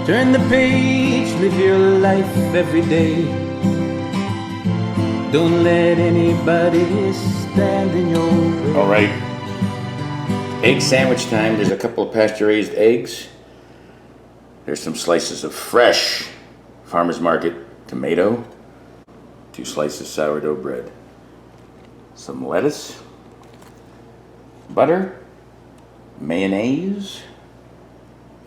Turn the page, live your life every day. Don't let anybody stand in your way. All right, egg sandwich time. There's a couple of pasture-raised eggs. There's some slices of fresh Farmer's Market tomato. 2 slices sourdough bread. Some lettuce. Butter. Mayonnaise.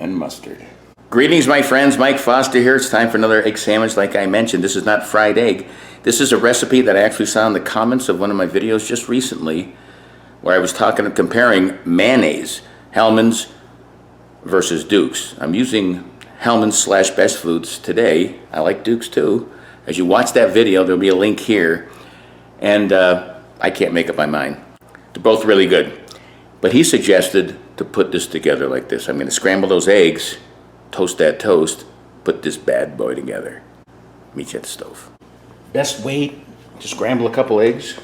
And mustard. Greetings, my friends. Mike Foster here. It's time for another egg sandwich. Like I mentioned, this is not fried egg. This is a recipe that I actually saw in the comments of one of my videos just recently, where I was comparing mayonnaise, Hellmann's versus Duke's. I'm using Hellmann's / Best Foods today. I like Duke's too. As you watch that video, there'll be a link here. And I can't make up my mind. They're both really good. But he suggested to put this together like this. I'm going to scramble those eggs, toast that toast, put this bad boy together. Meet you at the stove. Best way to scramble a couple eggs,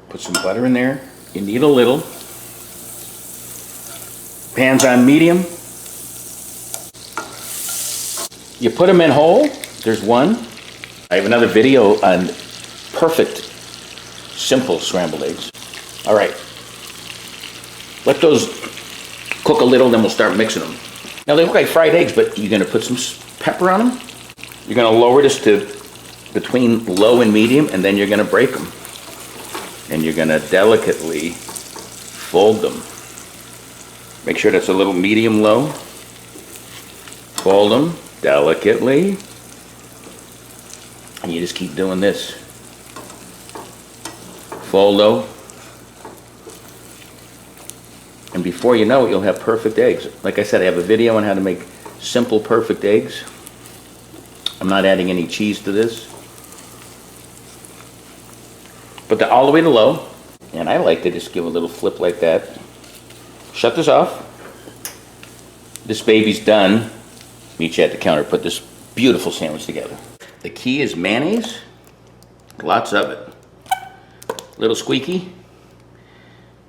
put some butter in there. You need a little. Pan's on medium. You put them in whole. There's one. I have another video on perfect, simple scrambled eggs. All right. Let those cook a little, then we'll start mixing them. Now they look like fried eggs, but you're gonna put some pepper on them. You're gonna lower this to between low and medium, and then you're gonna break them. And you're gonna delicately fold them. Make sure that's a little medium low. Fold them delicately. And you just keep doing this. Fold low. And before you know it, you'll have perfect eggs. Like I said, I have a video on how to make simple, perfect eggs. I'm not adding any cheese to this. Put that all the way to low. And I like to just give a little flip like that. Shut this off. This baby's done. Meet you at the counter. Put this beautiful sandwich together. The key is mayonnaise. Lots of it. A little squeaky,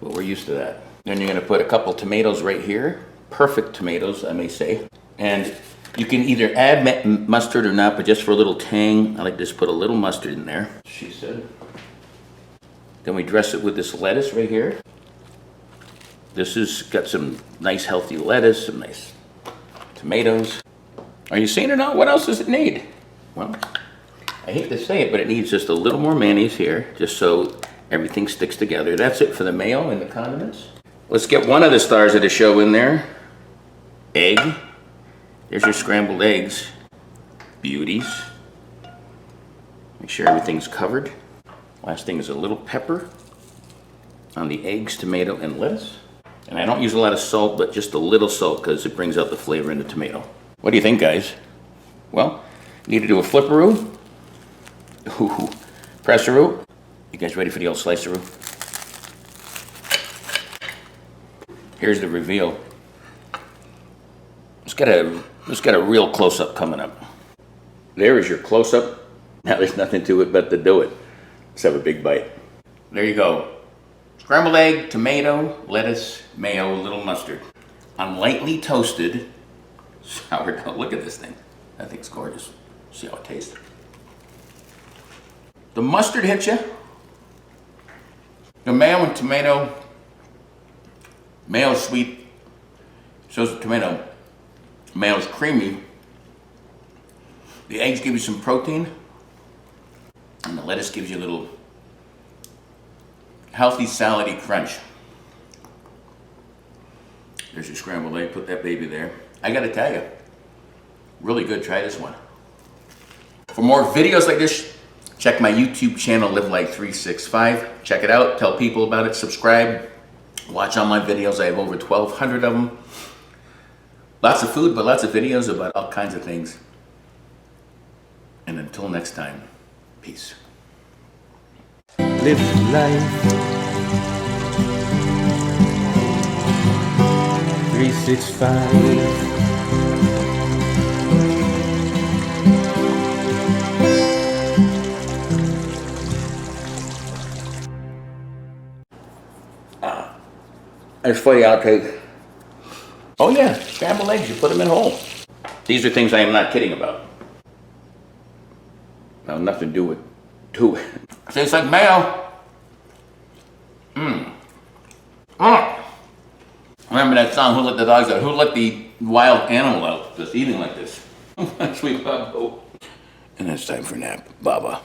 but we're used to that. Then you're going to put a couple tomatoes right here. Perfect tomatoes, I may say. And you can either add mustard or not, but just for a little tang, I like to just put a little mustard in there, she said. Then we dress it with this lettuce right here. This has got some nice healthy lettuce, some nice tomatoes. Are you seeing it now? What else does it need? Well, I hate to say it, but it needs just a little more mayonnaise here, just so everything sticks together. That's it for the mayo and the condiments. Let's get one of the stars of the show in there. Egg. There's your scrambled eggs. Beauties. Make sure everything's covered. Last thing is a little pepper on the eggs, tomato, and lettuce. And I don't use a lot of salt, but just a little salt because it brings out the flavor in the tomato. What do you think, guys? Well, need to do a flipperoo. Ooh, presseroo. You guys ready for the old sliceroo? Here's the reveal. Let's get a real close-up coming up. There is your close-up. Now there's nothing to it but to do it. Let's have a big bite. There you go. Scrambled egg, tomato, lettuce, mayo, a little mustard. On lightly toasted sourdough. Look at this thing. That thing's gorgeous. See how it tastes. The mustard hits you. The mayo and tomato. Mayo's sweet. So's the tomato. Mayo's creamy. The eggs give you some protein. And the lettuce gives you a little healthy, salady crunch. There's your scrambled egg. Put that baby there. I gotta tell you, really good. Try this one. For more videos like this, check my YouTube channel, Live Like 365. Check it out. Tell people about it. Subscribe. Watch all my videos. I have over 1,200 of them. Lots of food, but lots of videos about all kinds of things. And until next time, peace. Live life 365. There's funny outtake. Oh yeah, scrambled eggs, you put them in whole. These are things I am not kidding about. Now, nothing to do with tastes like mayo. Remember that song, Who Let the Dogs Out? Who let the wild animal out just eating like this? Sweet Bobo. And it's time for nap, Baba.